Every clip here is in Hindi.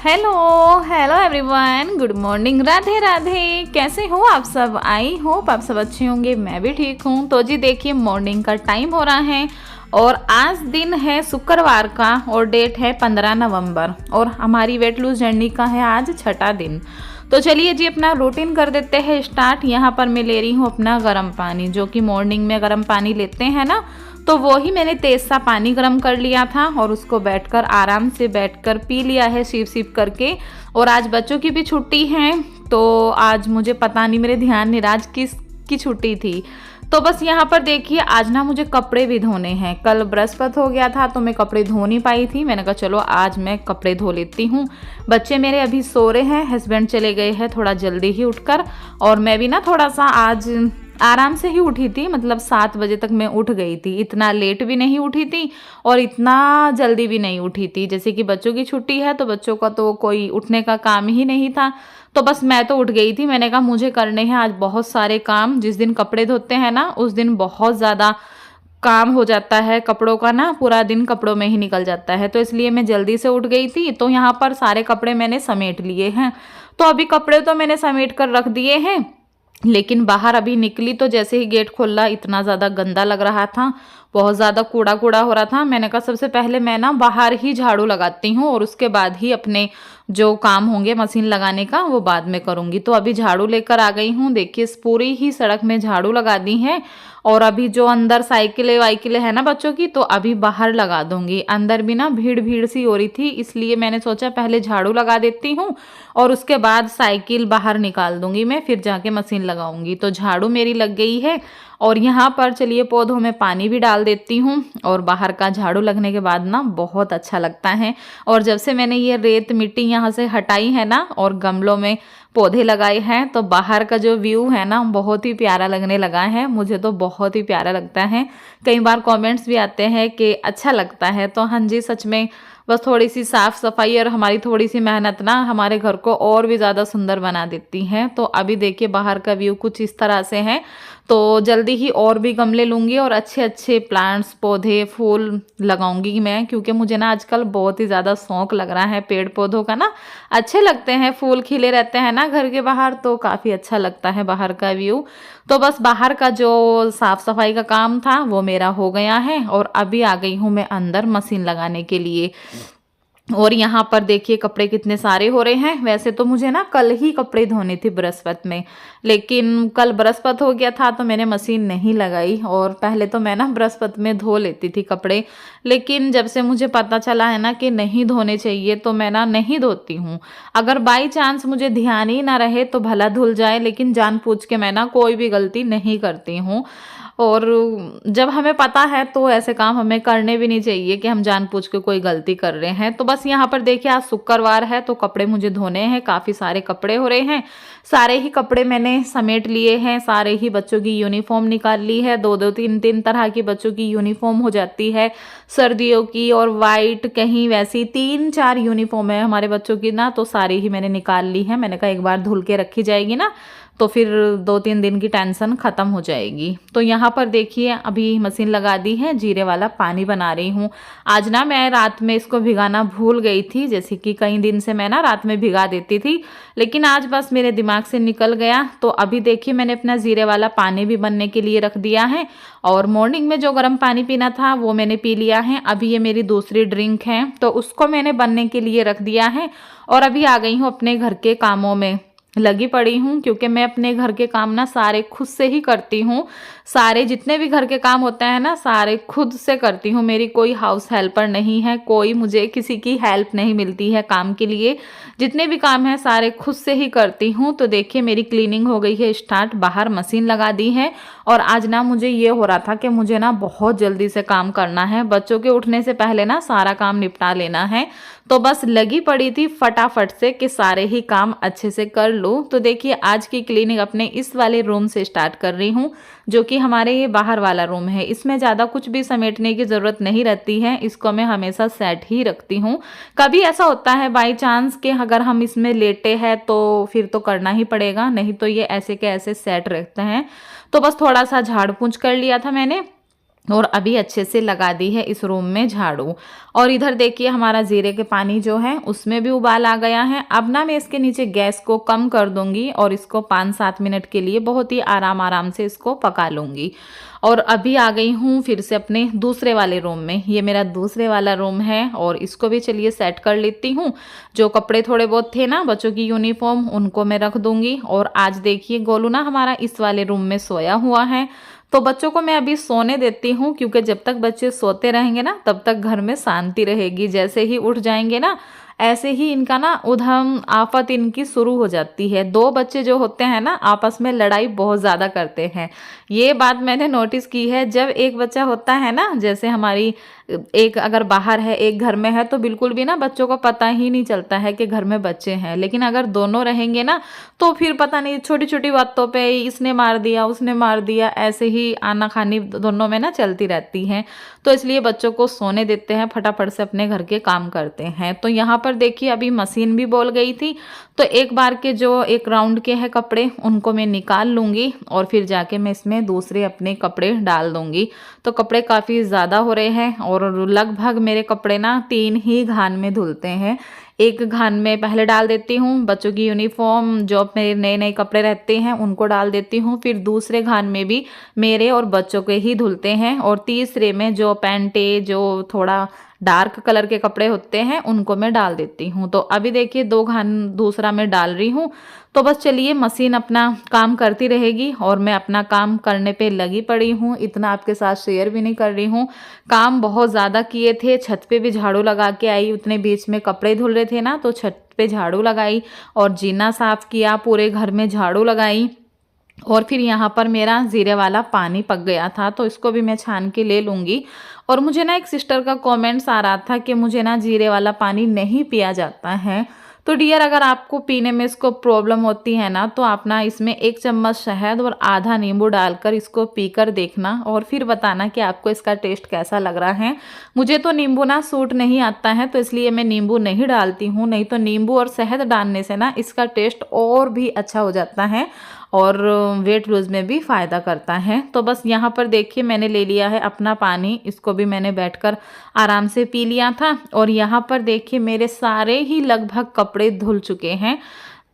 Hello hello everyone, good morning, Radhe Radhe. कैसे हो आप सब? आई होप आप सब अच्छे होंगे। मैं भी ठीक हूँ। तो जी देखिए, मॉर्निंग का टाइम हो रहा है और आज दिन है शुक्रवार का और डेट है 15 नवंबर और हमारी वेट लूज जर्नी का है आज छठा दिन। तो चलिए जी अपना रूटीन कर देते हैं स्टार्ट। यहाँ पर मैं ले रही हूँ अपना गर्म पानी, जो कि मॉर्निंग में गर्म पानी लेते हैं ना, तो वो ही मैंने तेज सा पानी गर्म कर लिया था और उसको बैठकर आराम से बैठकर पी लिया है सिप सिप करके। और आज बच्चों की भी छुट्टी है, तो आज मुझे पता नहीं, मेरे ध्यान नहीं आज किस की छुट्टी थी। तो बस यहाँ पर देखिए, आज ना मुझे कपड़े भी धोने हैं। कल बृहस्पति हो गया था तो मैं कपड़े धो नहीं पाई थी। मैंने कहा चलो आज मैं कपड़े धो लेती हूँ। बच्चे मेरे अभी सो रहे हैं, हस्बैंड चले गए हैं थोड़ा जल्दी ही उठकर, और मैं भी ना थोड़ा सा आज आराम से ही उठी थी। मतलब 7 बजे तक मैं उठ गई थी, इतना लेट भी नहीं उठी थी और इतना जल्दी भी नहीं उठी थी। जैसे कि बच्चों की छुट्टी है तो बच्चों का तो कोई उठने का काम ही नहीं था, तो बस मैं तो उठ गई थी। मैंने कहा मुझे करने हैं आज बहुत सारे काम। जिस दिन कपड़े धोते हैं ना उस दिन बहुत ज़्यादा काम हो जाता है कपड़ों का ना, पूरा दिन कपड़ों में ही निकल जाता है। तो इसलिए मैं जल्दी से उठ गई थी। तो यहाँ पर सारे कपड़े मैंने समेट लिए हैं। तो अभी कपड़े तो मैंने समेट कर रख दिए हैं, लेकिन बाहर अभी निकली तो जैसे ही गेट खोला इतना ज़्यादा गंदा लग रहा था, बहुत ज़्यादा कूड़ा कूड़ा हो रहा था। मैंने कहा सबसे पहले मैं ना बाहर ही झाड़ू लगाती हूँ और उसके बाद ही अपने जो काम होंगे मशीन लगाने का वो बाद में करूँगी। तो अभी झाड़ू लेकर आ गई हूँ। देखिए इस पूरी ही सड़क में झाड़ू लगा दी है और अभी जो अंदर साइकिलें वाइकिलें है ना बच्चों की, तो अभी बाहर लगा दूंगी। अंदर भी ना भीड़ भीड़ सी हो रही थी, इसलिए मैंने सोचा पहले झाड़ू लगा देती हूँ और उसके बाद साइकिल बाहर निकाल दूंगी मैं, फिर जाके मशीन लगाऊंगी। तो झाड़ू मेरी लग गई है और यहाँ पर चलिए पौधों में पानी भी डाल देती हूँ। और बाहर का झाड़ू लगने के बाद ना बहुत अच्छा लगता है। और जब से मैंने ये रेत मिट्टी यहाँ से हटाई है ना और गमलों में पौधे लगाए हैं, तो बाहर का जो व्यू है ना बहुत ही प्यारा लगने लगा है। मुझे तो बहुत ही प्यारा लगता है। कई बार कमेंट्स भी आते हैं कि अच्छा लगता है, तो हाँ जी सच में, बस थोड़ी सी साफ सफाई और हमारी थोड़ी सी मेहनत ना हमारे घर को और भी ज़्यादा सुंदर बना देती है। तो अभी देखिए बाहर का व्यू कुछ इस तरह से है। तो जल्दी ही और भी गमले लूँगी और अच्छे अच्छे प्लांट्स पौधे फूल लगाऊंगी मैं, क्योंकि मुझे ना आजकल बहुत ही ज़्यादा शौक लग रहा है पेड़ पौधों का ना। अच्छे लगते हैं, फूल खिले रहते हैं ना घर के बाहर, तो काफ़ी अच्छा लगता है बाहर का व्यू। तो बस बाहर का जो साफ सफाई का काम था वो मेरा हो गया है और अभी आ गई हूँ मैं अंदर मशीन लगाने के लिए। और यहाँ पर देखिए कपड़े कितने सारे हो रहे हैं। वैसे तो मुझे ना कल ही कपड़े धोने थे बृहस्पति में, लेकिन कल बृहस्पति हो गया था तो मैंने मशीन नहीं लगाई। और पहले तो मैं ना बृहस्पति में धो लेती थी कपड़े, लेकिन जब से मुझे पता चला है ना कि नहीं धोने चाहिए तो मैं ना नहीं धोती हूँ। अगर बाई चांस मुझे ध्यान ही ना रहे तो भला धुल जाए, लेकिन जानबूझ के मैं ना कोई भी गलती नहीं करती हूँ। और जब हमें पता है तो ऐसे काम हमें करने भी नहीं चाहिए कि हम जानबूझ के कोई गलती कर रहे हैं। तो बस यहाँ पर देखिए आज शुक्रवार है तो कपड़े मुझे धोने हैं, काफ़ी सारे कपड़े हो रहे हैं। सारे ही कपड़े मैंने समेट लिए हैं, सारे ही बच्चों की यूनिफॉर्म निकाल ली है। दो दो तीन तीन तरह की बच्चों की यूनिफॉर्म हो जाती है, सर्दियों की और वाइट, कहीं वैसी 3-4 यूनिफॉर्म है हमारे बच्चों की ना, तो सारी ही मैंने निकाल ली है। मैंने कहा एक बार धुल के रखी जाएगी ना तो फिर 2-3 दिन की टेंशन ख़त्म हो जाएगी। तो यहाँ पर देखिए अभी मशीन लगा दी है, जीरे वाला पानी बना रही हूँ। आज ना मैं रात में इसको भिगाना भूल गई थी, जैसे कि कई दिन से मैं ना रात में भिगा देती थी, लेकिन आज बस मेरे दिमाग से निकल गया। तो अभी देखिए मैंने अपना जीरे वाला पानी भी बनने के लिए रख दिया है और मॉर्निंग में जो गर्म पानी पीना था वो मैंने पी लिया है। अभी ये मेरी दूसरी ड्रिंक है तो उसको मैंने बनने के लिए रख दिया है और अभी आ गई हूँ अपने घर के कामों में लगी पड़ी हूँ, क्योंकि मैं अपने घर के काम ना सारे खुद से ही करती हूँ। सारे जितने भी घर के काम होते हैं ना सारे खुद से करती हूँ। मेरी कोई हाउस हेल्पर नहीं है, कोई मुझे किसी की हेल्प नहीं मिलती है काम के लिए। जितने भी काम हैं सारे खुद से ही करती हूँ। तो देखिए मेरी क्लीनिंग हो गई है स्टार्ट, बाहर मशीन लगा दी है। और आज ना मुझे ये हो रहा था कि मुझे ना बहुत जल्दी से काम करना है, बच्चों के उठने से पहले ना सारा काम निपटा लेना है। तो बस लगी पड़ी थी फटाफट से कि सारे ही काम अच्छे से कर लूँ। तो देखिए आज की क्लीनिंग अपने इस वाले रूम से स्टार्ट कर रही हूँ, जो कि हमारे ये बाहर वाला रूम है। इसमें ज़्यादा कुछ भी समेटने की ज़रूरत नहीं रहती है, इसको मैं हमेशा सेट ही रखती हूँ। कभी ऐसा होता है बाई चांस कि अगर हम इसमें लेटे हैं तो फिर तो करना ही पड़ेगा, नहीं तो ये ऐसे के ऐसे सेट रखते हैं। तो बस थोड़ा सा झाड़ पोंछ कर लिया था मैंने और अभी अच्छे से लगा दी है इस रूम में झाड़ू। और इधर देखिए हमारा जीरे के पानी जो है उसमें भी उबाल आ गया है। अब ना मैं इसके नीचे गैस को कम कर दूंगी और इसको 5-7 मिनट के लिए बहुत ही आराम से इसको पका लूंगी। और अभी आ गई हूँ फिर से अपने दूसरे वाले रूम में। ये मेरा दूसरे वाला रूम है और इसको भी चलिए सेट कर लेती हूँ। जो कपड़े थोड़े बहुत थे ना बच्चों की यूनिफॉर्म उनको मैं रख दूंगी। और आज देखिए गोलू ना हमारा इस वाले रूम में सोया हुआ है, तो बच्चों को मैं अभी सोने देती हूँ, क्योंकि जब तक बच्चे सोते रहेंगे ना तब तक घर में शांति रहेगी। जैसे ही उठ जाएंगे ना ऐसे ही इनका ना उधम आफत इनकी शुरू हो जाती है। 2 बच्चे जो होते हैं ना आपस में लड़ाई बहुत ज़्यादा करते हैं। ये बात मैंने नोटिस की है। जब एक बच्चा होता है ना, जैसे हमारी एक अगर बाहर है एक घर में है, तो बिल्कुल भी ना बच्चों को पता ही नहीं चलता है कि घर में बच्चे हैं। लेकिन अगर दोनों रहेंगे ना तो फिर पता नहीं छोटी छोटी बातों पे इसने मार दिया उसने मार दिया, ऐसे ही आनाकानी दोनों में ना चलती रहती है। तो इसलिए बच्चों को सोने देते हैं, फटाफट से अपने घर के काम करते हैं। तो यहाँ पर देखिए अभी मशीन भी बोल गई थी, तो एक बार के जो एक राउंड के हैं कपड़े उनको मैं निकाल लूँगी और फिर जाके मैं इसमें दूसरे अपने कपड़े डाल दूँगी। तो कपड़े काफ़ी ज़्यादा हो रहे हैं और लगभग मेरे कपड़े ना 3 ही घान में धुलते हैं। एक घान में पहले डाल देती हूँ बच्चों की यूनिफॉर्म, जो मेरे नए नए कपड़े रहते हैं उनको डाल देती हूँ। फिर दूसरे घान में भी मेरे और बच्चों के ही धुलते हैं। और तीसरे में जो पैंटे जो थोड़ा डार्क कलर के कपड़े होते हैं उनको मैं डाल देती हूँ। तो अभी देखिए 2 घान दूसरा मैं डाल रही हूँ। तो बस चलिए मशीन अपना काम करती रहेगी और मैं अपना काम करने पे लगी पड़ी हूँ। इतना आपके साथ शेयर भी नहीं कर रही हूँ। काम बहुत ज़्यादा किए थे, छत पे भी झाड़ू लगा के आई। उतने बीच में कपड़े धुल रहे थे ना तो छत पे झाड़ू लगाई और जीना साफ किया, पूरे घर में झाड़ू लगाई। और फिर यहाँ पर मेरा जीरे वाला पानी पक गया था, तो इसको भी मैं छान के ले लूँगी। और मुझे ना एक सिस्टर का कमेंट्स आ रहा था कि मुझे ना जीरे वाला पानी नहीं पिया जाता है। तो डियर अगर आपको पीने में इसको प्रॉब्लम होती है ना, तो आप ना इसमें 1 चम्मच शहद और आधा नींबू डालकर इसको पीकर देखना और फिर बताना कि आपको इसका टेस्ट कैसा लग रहा है। मुझे तो नींबू ना सूट नहीं आता है, तो इसलिए मैं नींबू नहीं डालती हूँ। नहीं तो नींबू और शहद डालने से ना इसका टेस्ट और भी अच्छा हो जाता है और वेट लूज में भी फ़ायदा करता है। तो बस यहाँ पर देखिए मैंने ले लिया है अपना पानी, इसको भी मैंने बैठकर आराम से पी लिया था। और यहाँ पर देखिए मेरे सारे ही लगभग कपड़े धुल चुके हैं।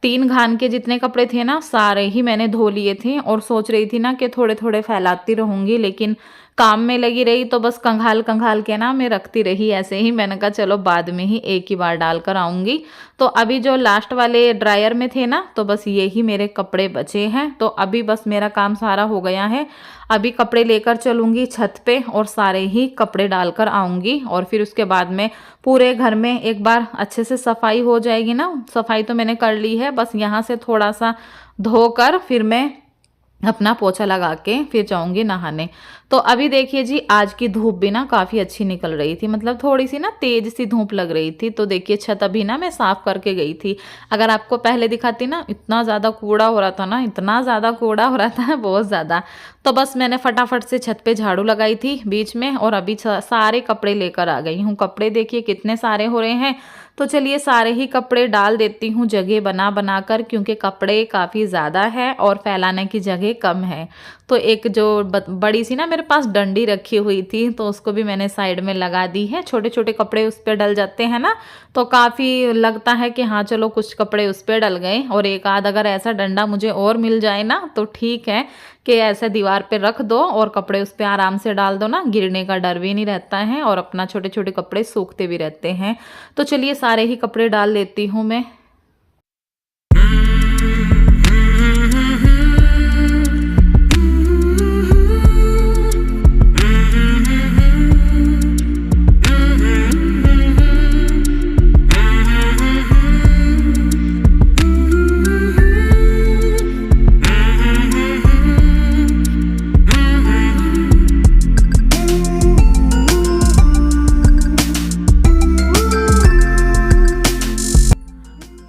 3 घान के जितने कपड़े थे ना सारे ही मैंने धो लिए थे और सोच रही थी ना कि थोड़े थोड़े फैलाती रहूँगी, लेकिन काम में लगी रही तो बस कंघाल कंघाल के ना मैं रखती रही ऐसे ही। मैंने कहा चलो बाद में ही एक ही बार डाल कर आऊँगी। तो अभी जो लास्ट वाले ड्रायर में थे ना तो बस ये ही मेरे कपड़े बचे हैं। तो अभी बस मेरा काम सारा हो गया है। अभी कपड़े लेकर चलूँगी छत पे और सारे ही कपड़े डालकर आऊँगी और फिर उसके बाद में पूरे घर में एक बार अच्छे से सफाई हो जाएगी ना। सफाई तो मैंने कर ली है, बस यहाँ से थोड़ा सा धोकर फिर मैं अपना पोछा लगा के फिर जाऊंगी नहाने। तो अभी देखिए जी आज की धूप भी ना काफ़ी अच्छी निकल रही थी, मतलब थोड़ी सी ना तेज सी धूप लग रही थी। तो देखिए छत अभी ना मैं साफ़ करके गई थी। अगर आपको पहले दिखाती ना इतना ज़्यादा कूड़ा हो रहा था ना, इतना ज़्यादा कूड़ा हो रहा था बहुत ज़्यादा। तो बस मैंने फटाफट से छत पे झाड़ू लगाई थी बीच में और अभी सारे कपड़े लेकर आ गई हूँ। कपड़े देखिए कितने सारे हो रहे हैं। तो चलिए सारे ही कपड़े डाल देती हूँ जगह बना बना कर, क्योंकि कपड़े काफ़ी ज़्यादा है और फैलाने की जगह कम है। तो एक जो बड़ी सी ना मेरे पास डंडी रखी हुई थी तो उसको भी मैंने साइड में लगा दी है। छोटे छोटे कपड़े उस पर डल जाते हैं ना, तो काफ़ी लगता है कि हाँ चलो कुछ कपड़े उस पर डल गए। और एक आध अगर ऐसा डंडा मुझे और मिल जाए ना तो ठीक है कि ऐसे दीवार पे रख दो और कपड़े उस पर आराम से डाल दो ना, गिरने का डर भी नहीं रहता है और अपना छोटे छोटे कपड़े सूखते भी रहते हैं। तो चलिए सारे ही कपड़े डाल लेती हूँ मैं।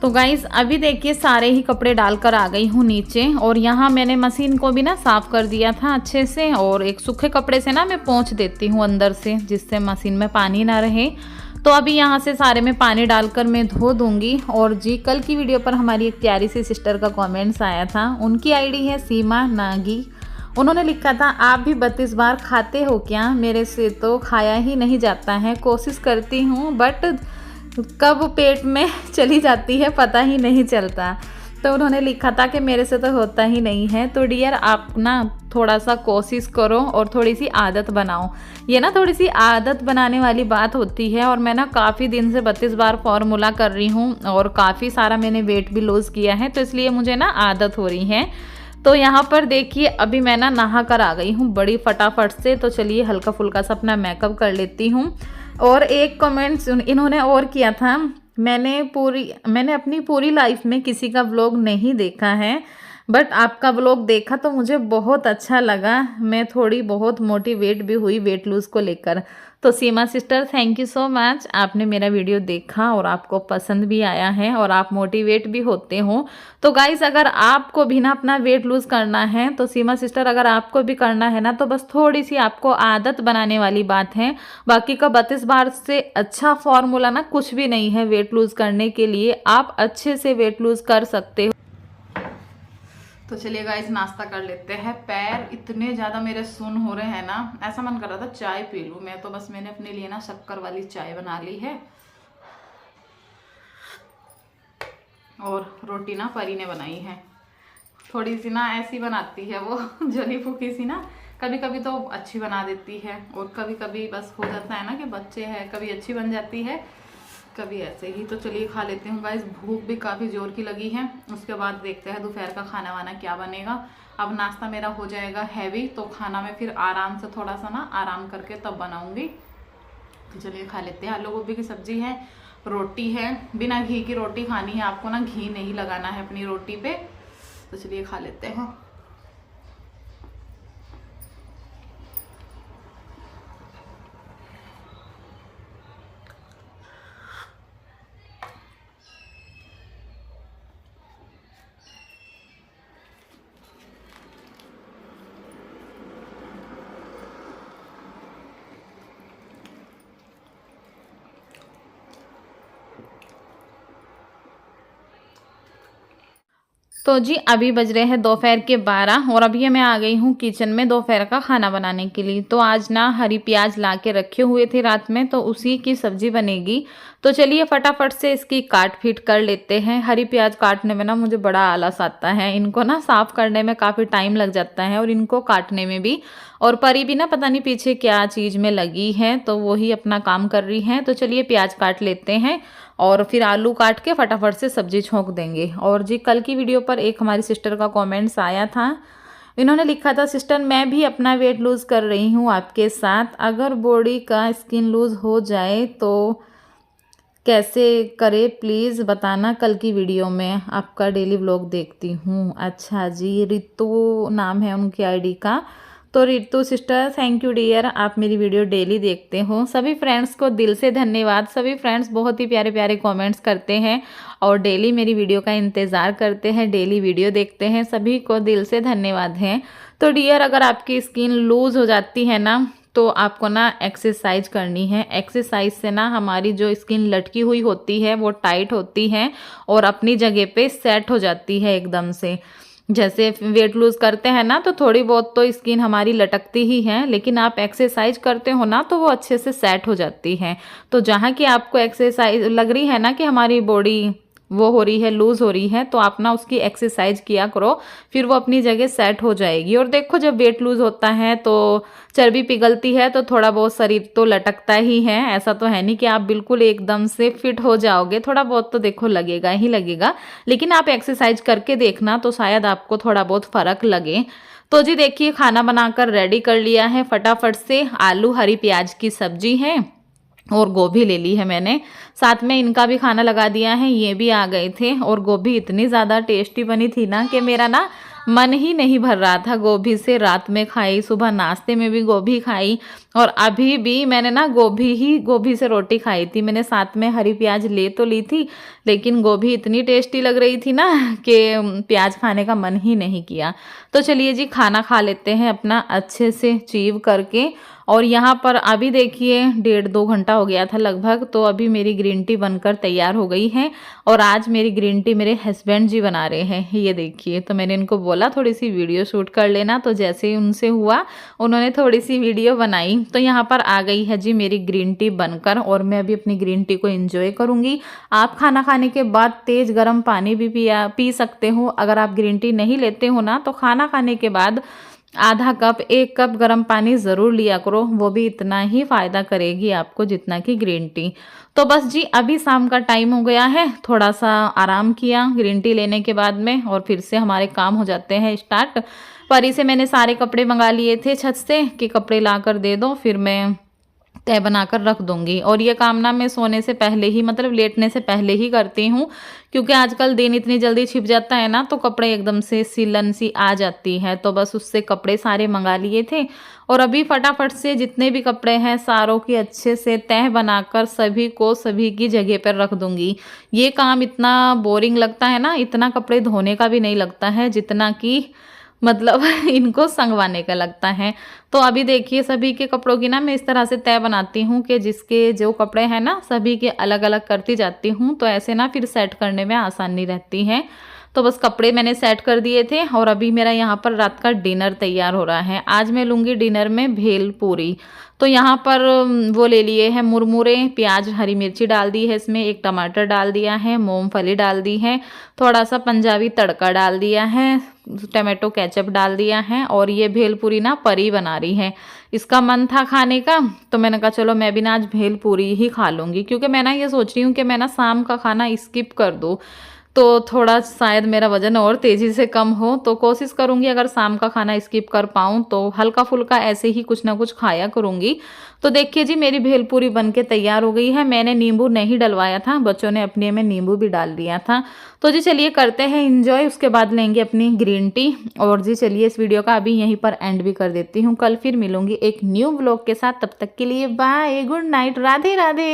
तो गाइज़ अभी देखिए सारे ही कपड़े डालकर आ गई हूँ नीचे और यहाँ मैंने मशीन को भी ना साफ़ कर दिया था अच्छे से। और एक सूखे कपड़े से ना मैं पोंछ देती हूँ अंदर से, जिससे मशीन में पानी ना रहे। तो अभी यहाँ से सारे में पानी डालकर मैं धो दूँगी। और जी कल की वीडियो पर हमारी एक प्यारी सी सिस्टर का कमेंट्स आया था, उनकी आईडी है सीमा नागी उन्होंने लिखा था आप भी 32 बार खाते हो क्या? मेरे से तो खाया ही नहीं जाता है, कोशिश करती हूँ बट कब पेट में चली जाती है पता ही नहीं चलता। तो उन्होंने लिखा था कि मेरे से तो होता ही नहीं है। तो डियर आप ना थोड़ा सा कोशिश करो और थोड़ी सी आदत बनाओ। ये ना थोड़ी सी आदत बनाने वाली बात होती है। और मैं ना काफ़ी दिन से 32 बार फॉर्मूला कर रही हूँ और काफ़ी सारा मैंने वेट भी लूज़ किया है, तो इसलिए मुझे ना आदत हो रही है। तो यहाँ पर देखिए अभी मैं ना नहा कर आ गई हूँ बड़ी फटाफट से। तो चलिए हल्का फुल्का सा अपना मेकअप कर लेती हूँ। और एक कमेंट्स इन्होंने और किया था, मैंने अपनी पूरी लाइफ में किसी का व्लॉग नहीं देखा है, बट आपका व्लॉग देखा तो मुझे बहुत अच्छा लगा। मैं थोड़ी बहुत मोटिवेट भी हुई वेट लूज़ को लेकर। तो Seema sister thank you so much, आपने मेरा वीडियो देखा और आपको पसंद भी आया है और आप मोटिवेट भी होते हो। तो गाइस अगर आपको भी ना अपना वेट लूज़ करना है तो सीमा सिस्टर अगर आपको भी करना है ना तो बस थोड़ी सी आपको आदत बनाने वाली बात है। बाकी का 32 बार से अच्छा फॉर्मूला ना कुछ भी नहीं है वेट लूज़ करने के लिए। आप अच्छे से वेट लूज़ कर सकते हो। तो चलिए गाइस नाश्ता कर लेते हैं। पैर इतने ज़्यादा मेरे सुन हो रहे हैं ना, ऐसा मन कर रहा था चाय पी लूँ मैं। तो बस मैंने अपने लिए ना शक्कर वाली चाय बना ली है और रोटी ना परी ने बनाई है। थोड़ी सी ना ऐसी बनाती है वो जली फूकी सी ना, कभी कभी तो अच्छी बना देती है और कभी कभी बस हो जाता है ना कि बच्चे हैं, कभी अच्छी बन जाती है कभी ऐसे ही। तो चलिए खा लेते हैं गाइस, भूख भी काफ़ी जोर की लगी है। उसके बाद देखते हैं दोपहर का खाना वाना क्या बनेगा। अब नाश्ता मेरा हो जाएगा हैवी, तो खाना मैं फिर आराम से थोड़ा सा ना आराम करके तब बनाऊंगी। तो चलिए खा लेते हैं। आलू गोभी की सब्जी है, रोटी है, बिना घी की रोटी खानी है आपको ना, घी नहीं लगाना है अपनी रोटी पे। तो चलिए खा लेते हैं। तो जी अभी बज रहे हैं दोपहर के 12 और अभी मैं आ गई हूँ किचन में दोपहर का खाना बनाने के लिए। तो आज ना हरी प्याज ला के रखे हुए थे रात में, तो उसी की सब्जी बनेगी। तो चलिए फटाफट से इसकी काट फीट कर लेते हैं। हरी प्याज काटने में ना मुझे बड़ा आलस आता है, इनको ना साफ़ करने में काफ़ी टाइम लग जाता है और इनको काटने में भी। और परी भी ना पता नहीं पीछे क्या चीज़ में लगी है, तो वही अपना काम कर रही है। तो चलिए प्याज काट लेते हैं और फिर आलू काट के फटाफट से सब्जी छोंक देंगे। और जी कल की वीडियो पर एक हमारी सिस्टर का कमेंट्स आया था, इन्होंने लिखा था सिस्टर मैं भी अपना वेट लूज़ कर रही हूँ आपके साथ, अगर बॉडी का स्किन लूज़ हो जाए तो कैसे करे प्लीज़ बताना, कल की वीडियो में आपका डेली व्लॉग देखती हूँ। अच्छा जी, रितु नाम है उनकी आईडी का। तो Ritu sister thank you dear, आप मेरी वीडियो डेली देखते हो। सभी फ्रेंड्स को दिल से धन्यवाद। सभी फ्रेंड्स बहुत ही प्यारे प्यारे कमेंट्स करते हैं और डेली मेरी वीडियो का इंतज़ार करते हैं, डेली वीडियो देखते हैं। सभी को दिल से धन्यवाद है। तो डियर अगर आपकी स्किन लूज़ हो जाती है ना तो आपको ना एक्सरसाइज करनी है। एक्सरसाइज से ना हमारी जो स्किन लटकी हुई होती है वो टाइट होती है और अपनी जगह पे सेट हो जाती है एकदम से। जैसे वेट लूज़ करते हैं ना तो थोड़ी बहुत तो स्किन हमारी लटकती ही है, लेकिन आप एक्सरसाइज करते हो ना तो वो अच्छे से सेट हो जाती है। तो जहाँ की आपको एक्सरसाइज लग रही है ना कि हमारी बॉडी वो हो रही है, लूज़ हो रही है, तो आप ना उसकी एक्सरसाइज किया करो, फिर वो अपनी जगह सेट हो जाएगी। और देखो जब वेट लूज़ होता है तो चर्बी पिघलती है तो थोड़ा बहुत शरीर तो लटकता ही है। ऐसा तो है नहीं कि आप बिल्कुल एकदम से फिट हो जाओगे, थोड़ा बहुत तो देखो लगेगा ही लगेगा, लेकिन आप एक्सरसाइज करके देखना तो शायद आपको थोड़ा बहुत फ़र्क लगे। तो जी देखिए खाना बनाकर रेडी कर लिया है फटाफट से। आलू हरी प्याज की सब्जी है और गोभी ले ली है मैंने, साथ में इनका भी खाना लगा दिया है, ये भी आ गए थे। और गोभी इतनी ज़्यादा टेस्टी बनी थी ना कि मेरा ना मन ही नहीं भर रहा था गोभी से। रात में खाई, सुबह नाश्ते में भी गोभी खाई, और अभी भी मैंने ना गोभी से रोटी खाई थी। मैंने साथ में हरी प्याज ले तो ली थी, लेकिन गोभी इतनी टेस्टी लग रही थी ना कि प्याज खाने का मन ही नहीं किया। तो चलिए जी, खाना खा लेते हैं अपना अच्छे से चीव करके। और यहाँ पर अभी देखिए 1.5-2 घंटा हो गया था लगभग, तो अभी मेरी ग्रीन टी बनकर तैयार हो गई है। और आज मेरी ग्रीन टी मेरे हस्बैंड जी बना रहे हैं, ये देखिए। तो मैंने इनको बोला थोड़ी सी वीडियो शूट कर लेना, तो जैसे ही उनसे हुआ उन्होंने थोड़ी सी वीडियो बनाई। तो यहाँ पर आ गई है जी मेरी ग्रीन टी बनकर, और मैं अभी अपनी ग्रीन टी को एंजॉय करूँगी। आप खाना खाने के बाद तेज़ गर्म पानी भी पी सकते हो। अगर आप ग्रीन टी नहीं लेते हो ना, तो खाना खाने के बाद आधा कप 1 कप गर्म पानी ज़रूर लिया करो, वो भी इतना ही फ़ायदा करेगी आपको जितना कि ग्रीन टी। तो बस जी, अभी शाम का टाइम हो गया है, थोड़ा सा आराम किया ग्रीन टी लेने के बाद में, और फिर से हमारे काम हो जाते हैं स्टार्ट। परी से मैंने सारे कपड़े मंगा लिए थे छत से कि कपड़े ला कर दे दो, फिर मैं तह बनाकर रख दूंगी। और ये काम ना मैं सोने से पहले ही, मतलब लेटने से पहले ही करती हूँ, क्योंकि आजकल दिन इतनी जल्दी छिप जाता है ना, तो कपड़े एकदम से सिलन सी आ जाती है। तो बस उससे कपड़े सारे मंगा लिए थे, और अभी फटाफट से जितने भी कपड़े हैं सारों की अच्छे से तह बनाकर सभी को सभी की जगह पर रख दूंगी। ये काम इतना बोरिंग लगता है ना, इतना कपड़े धोने का भी नहीं लगता है जितना कि मतलब इनको संगवाने का लगता है। तो अभी देखिए सभी के कपड़ों की ना मैं इस तरह से तय बनाती हूँ कि जिसके जो कपड़े हैं ना सभी के अलग अलग करती जाती हूँ, तो ऐसे ना फिर सेट करने में आसानी रहती है। तो बस कपड़े मैंने सेट कर दिए थे, और अभी मेरा यहाँ पर रात का डिनर तैयार हो रहा है। आज मैं लूँगी डिनर में भेल पूरी। तो यहाँ पर वो ले लिए हैं मुरमुरे, प्याज हरी मिर्ची डाल दी है इसमें, एक टमाटर डाल दिया है, मूंगफली डाल दी है, थोड़ा सा पंजाबी तड़का डाल दिया है, टमाटो केचप डाल दिया है। और ये भेलपूरी ना परी बना रही है, इसका मन था खाने का, तो मैंने कहा चलो मैं भी ना आज भेलपूरी ही खा लूँगी, क्योंकि मैं ना ये सोच रही हूँ कि मैं ना शाम का खाना स्किप कर दूँ, तो थोड़ा शायद मेरा वजन और तेज़ी से कम हो। तो कोशिश करूँगी अगर शाम का खाना स्किप कर पाऊँ तो हल्का फुल्का ऐसे ही कुछ ना कुछ खाया करूँगी। तो देखिए जी मेरी भेलपूरी बनके तैयार हो गई है। मैंने नींबू नहीं डलवाया था, बच्चों ने अपने में नींबू भी डाल दिया था। तो जी चलिए करते हैं इंजॉय, उसके बाद लेंगे अपनी ग्रीन टी। और जी चलिए इस वीडियो का अभी यहीं पर एंड भी कर देती हूँ। कल फिर मिलूंगी एक न्यू व्लॉग के साथ, तब तक के लिए bye, good night, Radhe Radhe.